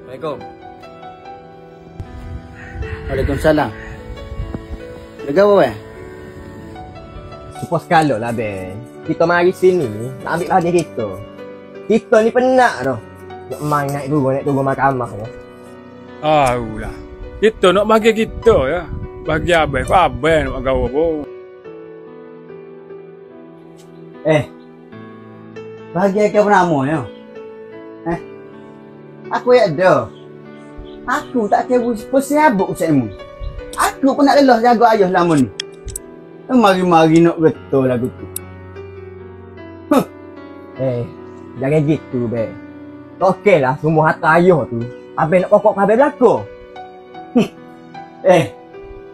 Assalamualaikum. Waalaikumsalam. Lega apa? Supaya sekali lah, Ben. Kita mari sini, nak ambil hadiah kita. Kita ni penat dah. Nak main naik turun mahkamah ya. Lah. Kita nak bagi kita ya. Bagi abang, abang nak gawa pun. Bahagia ke nama ya? Aku ya ada. Aku tak kira persiabuk usahmu. Aku pun nak lelah jaga ayah lama ni. Mari-mari nak betul lagu tu. Jangan gitu, Ben. Okey lah semua harta ayah tu. Abang nak pokok abang belaka.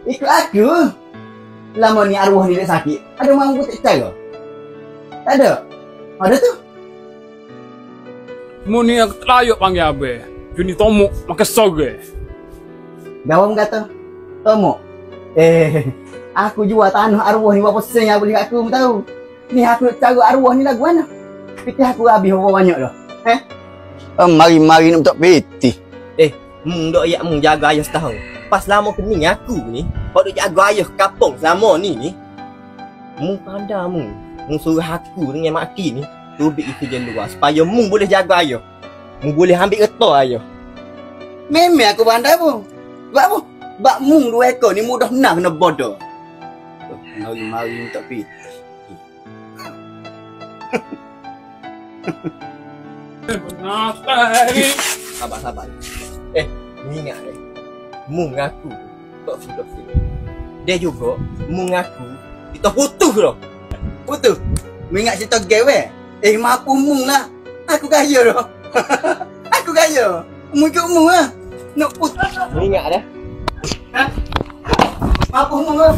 Ikut aku. Lama ni arwah ni dah sakit. Ada orang pun tak cara? Tak ada. Ada tu. Mu ni aku terlayuk panggil abang. Juni tomuk makan sore. Gawam kata, Tomok. Aku jual tanah arwah ni berapa sen yang boleh aku tahu. Ni aku nak cari arwah ni lagu mana? Pitih aku habis berapa banyak dah. Mari-mari nak tak peti. Dok yak jaga ayah setahun. Pas lama kening aku ni, kau dok jaga ayah kapung selama ni. Pandai mu suruh aku dengan maki ni tubik kerja luar supaya mu boleh jaga ayah. Mu boleh ambil getah ayah. Memang aku pandai pun. Sebab apa? Sebab mung dua ekor ni mudah nak kena bodoh. Mari-mari tak peti. Sabar. Ni ingat mu ngaku tak sudah sini. Dia juga mu ngaku kita putus dah. Putus. Mengingat cerita gawe. Mampu mung lah. Aku kaya dah. Aku kaya. Mu ikut mung lah. Nak putus. Mu ingat dah. Mampu mung lah.